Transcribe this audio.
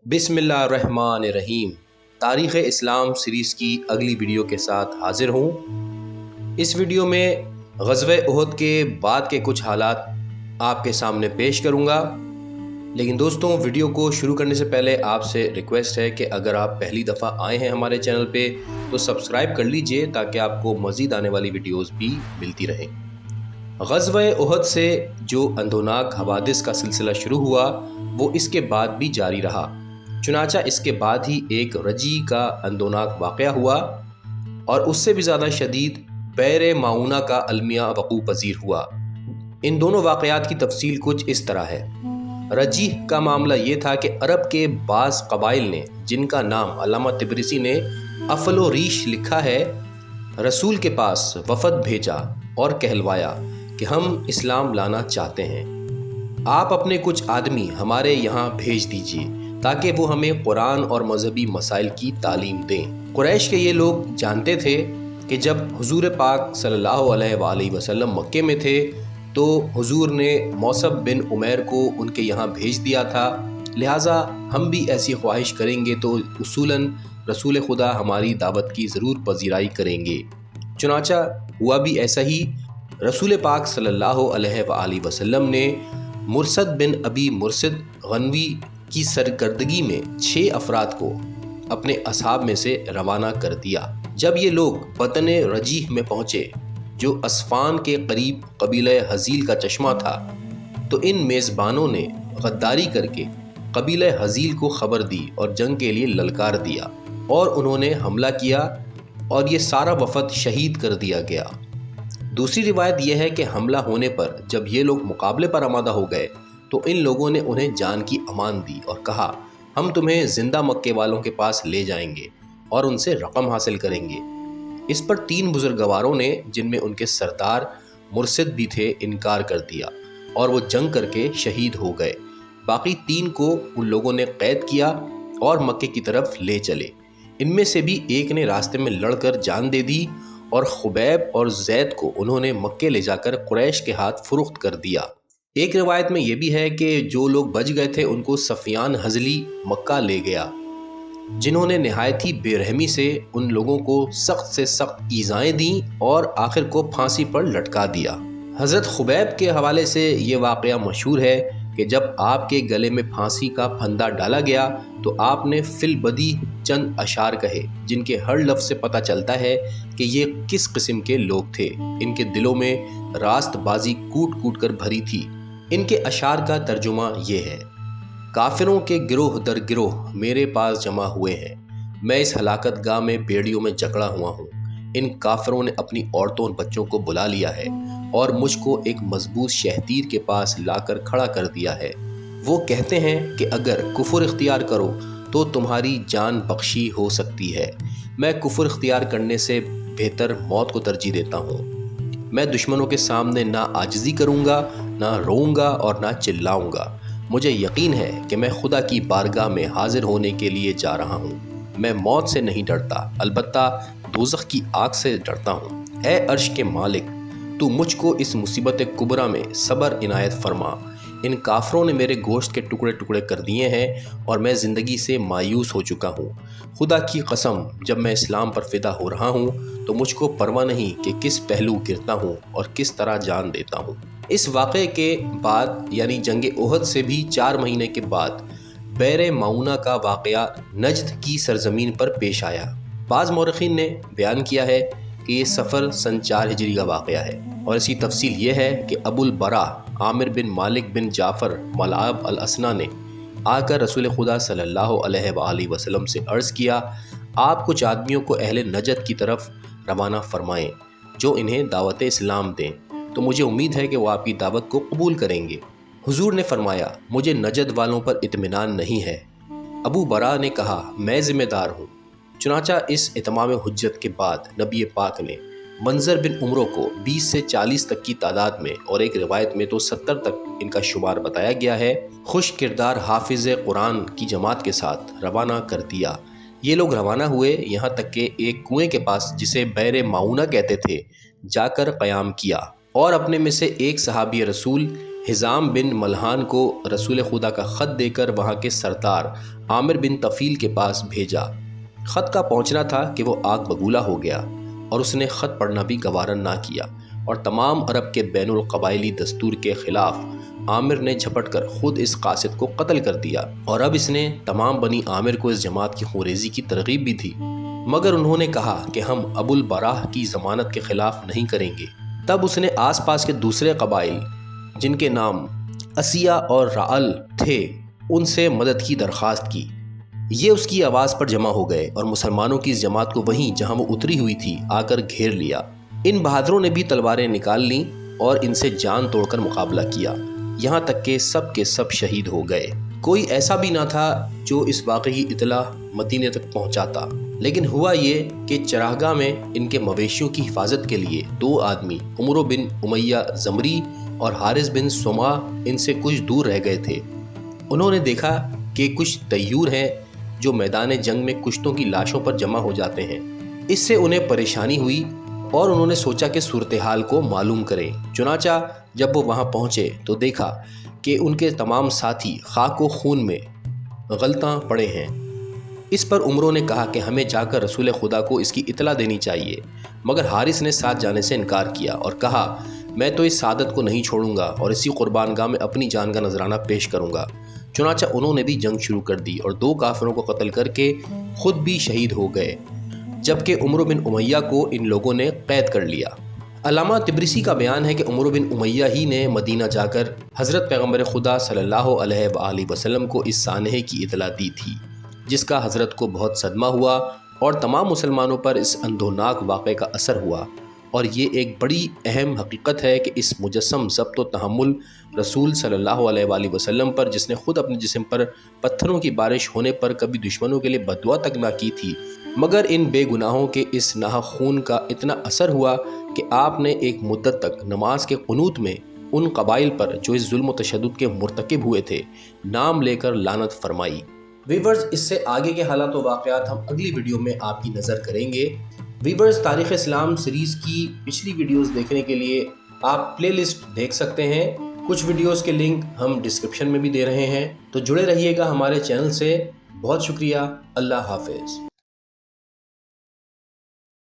बिस्मिल्लाहिर्रहमानिर्रहीम। तारीख़ इस्लाम सीरीज़ की अगली वीडियो के साथ हाज़िर हूँ। इस वीडियो में ग़ज़वे उहद के बाद के कुछ हालात आपके सामने पेश करूँगा। लेकिन दोस्तों, वीडियो को शुरू करने से पहले आपसे रिक्वेस्ट है कि अगर आप पहली दफ़ा आए हैं हमारे चैनल पे तो सब्सक्राइब कर लीजिए ताकि आपको मज़ीद आने वाली वीडियोज़ भी मिलती रहें। ग़ज़वे उहद से जो अंधोनाक हवादिस का सिलसिला शुरू हुआ वो इसके बाद भी जारी रहा। चुनाचा इसके बाद ही एक रजी का अंधोनाक वाक़या हुआ और उससे भी ज़्यादा शदीद बैर माऊना का अलमिया वक़ू पज़ीर हुआ। इन दोनों वाक़यात की तफसील कुछ इस तरह है। रजी का मामला ये था कि अरब के बाज़ कबाइल ने, जिनका नाम अल्लामा तिब्रिसी ने अफ़ल व रीश लिखा है, रसूल के पास वफ़द भेजा और कहलवाया कि हम इस्लाम लाना चाहते हैं, आप अपने कुछ आदमी हमारे यहाँ भेज दीजिए ताकि वो हमें कुरान और मजहबी मसाइल की तालीम दें। कुरैश के ये लोग जानते थे कि जब हुजूर पाक सल्लल्लाहु अलैहि वसल्लम मक्के में थे तो हुजूर ने मौसब बिन उमैर को उनके यहाँ भेज दिया था, लिहाजा हम भी ऐसी ख्वाहिश करेंगे तो उसूलन रसूल खुदा हमारी दावत की ज़रूर पजीराई करेंगे। चुनाचा हुआ भी ऐसा ही। रसूल पाक सल्लल्लाहु अलैहि वसल्लम ने मुर्सद बिन अबी मुर्सद गनवी की सरकर्दगी में 6 अफराद को अपने असहाब में से रवाना कर दिया। जब ये लोग वतन रजीह में पहुँचे, जो अस्फान के करीब कबीला हज़ील का चश्मा था, तो इन मेज़बानों ने गद्दारी करके कबीला हज़ील को ख़बर दी और जंग के लिए ललकार दिया और उन्होंने हमला किया और ये सारा वफ़द शहीद कर दिया गया। दूसरी रिवायत यह है कि हमला होने पर जब ये लोग मुकाबले पर आमादा हो गए तो इन लोगों ने उन्हें जान की अमान दी और कहा, हम तुम्हें ज़िंदा मक्के वालों के पास ले जाएंगे और उनसे रकम हासिल करेंगे। इस पर 3 बुजुर्गवारों ने, जिनमें उनके सरदार मुर्शिद भी थे, इनकार कर दिया और वो जंग करके शहीद हो गए। बाकी 3 को उन लोगों ने कैद किया और मक्के की तरफ ले चले। इनमें से भी एक ने रास्ते में लड़कर जान दे दी और खुबैब और जैद को उन्होंने मक्के ले जाकर कुरैश के हाथ फुरुख्त कर दिया। एक रिवायत में यह भी है कि जो लोग बच गए थे उनको सफियान हजली मक्का ले गया, जिन्होंने नहायत ही बेरहमी से उन लोगों को सख्त से सख्त ईज़ाएं दी और आखिर को फांसी पर लटका दिया। हज़रत खुबैब के हवाले से ये वाक़या मशहूर है कि जब आपके गले में फांसी का फंदा डाला गया तो आपने फिल बदी चंद अशार कहे, जिनके हर लफ्ज़ से पता चलता है कि ये किस किस्म के लोग थे। इनके दिलों में रास्तबाजी कूट कूट कर भरी थी। इनके अशार का तर्जुमा ये है, काफिरों के गिरोह दर गिरोह मेरे पास जमा हुए हैं, मैं इस हलाकत गाह में बेड़ियों में जकड़ा हुआ हूँ। इन काफिरों ने अपनी औरतों और बच्चों को बुला लिया है और मुझको एक मजबूत शहतीर के पास लाकर खड़ा कर दिया है। वो कहते हैं कि अगर कुफर इख्तियार करो तो तुम्हारी जान बख्शी हो सकती है। मैं कुफर इख्तियार करने से बेहतर मौत को तरजीह देता हूँ। मैं दुश्मनों के सामने ना आजिज़ी करूँगा, ना रोऊंगा और ना चिल्लाऊंगा। मुझे यकीन है कि मैं खुदा की बारगाह में हाजिर होने के लिए जा रहा हूँ। मैं मौत से नहीं डरता, अलबत्ता दोज़ख की आग से डरता हूँ। ए अर्श के मालिक, तू मुझको इस मुसीबत कुबरा में सब्र इनायत फरमा। इन काफरों ने मेरे गोश्त के टुकड़े टुकड़े कर दिए हैं और मैं ज़िंदगी से मायूस हो चुका हूँ। खुदा की कसम, जब मैं इस्लाम पर फ़िदा हो रहा हूँ तो मुझको परवाह नहीं कि किस पहलू गिरता हूँ और किस तरह जान देता हूँ। इस वाक़े के बाद यानी जंग उहद से भी 4 महीने के बाद बैर माऊना का वाक़या नजद की सरजमीन पर पेश आया। बाज़ मौरख़ीन ने बयान किया है कि ये सफ़र सन 4 हिजरी का वाक़या है और इसकी तफसील ये है कि अबुल बरा आमिर बिन मालिक बिन जाफ़र मलाब अल असना ने आकर रसूल खुदा सल्लल्लाहु अलैहि वसल्लम से अर्ज़ किया, आप कुछ आदमियों को अहले नजद की तरफ रवाना फरमाएँ जो इन्हें दावत इस्लाम दें, तो मुझे उम्मीद है कि वो आपकी दावत को कबूल करेंगे। हुजूर ने फरमाया, मुझे नजद वालों पर इत्मीनान नहीं है। अबू बरा ने कहा, मैं ज़िम्मेदार हूँ। चुनाचा इस इत्माम हुज्जत के बाद नबी पाक ने मंजर बिन उमरों को 20 से 40 तक की तादाद में और एक रिवायत में तो 70 तक इनका शुमार बताया गया है, खुश किरदार हाफिज़ कुरान की जमात के साथ रवाना कर दिया। ये लोग रवाना हुए, यहाँ तक कि एक कुएं के पास, जिसे बैर माऊना कहते थे, जाकर क़याम किया और अपने में से एक सहाबी रसूल हिज़ाम बिन मल्हान को रसूल खुदा का ख़त देकर वहाँ के सरदार आमिर बिन तफ़ील के पास भेजा। ख़त का पहुँचना था कि वो आग बबूला हो गया और उसने ख़त पढ़ना भी गवारा ना किया और तमाम अरब के बैनुल क़बाइली दस्तूर के ख़िलाफ़ आमिर ने झपटकर ख़ुद इस कासिद को कत्ल कर दिया। और अब इसने तमाम बनी आमिर को इस जमात की खुरेज़ी की तरग़ीब भी थी, मगर उन्होंने कहा कि हम अबुल बराह की ज़मानत के ख़िलाफ़ नहीं करेंगे। तब उसने आस पास के दूसरे कबाइल जिनके नाम असिया और राअल थे उनसे मदद की दरख्वास्त की। ये उसकी आवाज़ पर जमा हो गए और मुसलमानों की इस जमात को वहीं जहां वो उतरी हुई थी आकर घेर लिया। इन बहादुरों ने भी तलवारें निकाल लीं और इनसे जान तोड़कर मुकाबला किया, यहाँ तक कि सब शहीद हो गए। कोई ऐसा भी ना था जो इस वाक़े की इतला मदीने तक पहुँचाता। लेकिन हुआ ये कि चरागाह में इनके मवेशियों की हिफाजत के लिए 2 आदमी उमर बिन उमैया ज़मरी और हारिस बिन सुमा इनसे कुछ दूर रह गए थे। उन्होंने देखा कि कुछ तय्यूर हैं जो मैदान जंग में कुश्तों की लाशों पर जमा हो जाते हैं। इससे उन्हें परेशानी हुई और उन्होंने सोचा कि सूरत हाल को मालूम करें। चुनाचा जब वो वहाँ पहुँचे तो देखा कि उनके तमाम साथी खाक व खून में गलतां पड़े हैं। इस पर उमरों ने कहा कि हमें जाकर रसूल खुदा को इसकी इतला देनी चाहिए, मगर हारिस ने साथ जाने से इनकार किया और कहा मैं तो इस सादत को नहीं छोड़ूंगा और इसी कुर्बानगाह में अपनी जान का नजराना पेश करूंगा। चुनाचा उन्होंने भी जंग शुरू कर दी और 2 काफिरों को कत्ल करके खुद भी शहीद हो गए, जबकि उमर बिन उमैया को इन लोगों ने कैद कर लिया। अल्लामा तिब्रिसी का बयान है कि उमर बिन उमैया ही ने मदीना जाकर हज़रत पैगम्बर खुदा सल्लल्लाहु अलैहि वसल्लम को इस सानहे की इतला दी थी, जिसका हज़रत को बहुत सदमा हुआ और तमाम मुसलमानों पर इस अंधोनाक वाक़े का असर हुआ। और ये एक बड़ी अहम हकीकत है कि इस मुजस्सम ज़ब्त व तहम्मुल रसूल सल्लल्लाहु अलैहि वसल्लम पर, जिसने ख़ुद अपने जिस्म पर पत्थरों की बारिश होने पर कभी दुश्मनों के लिए बददुआ तक ना की थी, मगर इन बेगुनाहों के इस नाहक खून का इतना असर हुआ कि आपने एक मुद्दत तक नमाज के कुनूत में उन कबाइल पर जो इस जुल्म व तशद्दुद के मुर्तकिब हुए थे नाम लेकर लानत फरमाई। वीवर्स, इससे आगे के हालात व वाक़यात हम अगली वीडियो में आपकी नज़र करेंगे। वीवर्स, तारीख़ इस्लाम सीरीज़ की पिछली वीडियोस देखने के लिए आप प्लेलिस्ट देख सकते हैं। कुछ वीडियोस के लिंक हम डिस्क्रिप्शन में भी दे रहे हैं, तो जुड़े रहिएगा हमारे चैनल से। बहुत शुक्रिया। अल्लाह हाफ़िज़।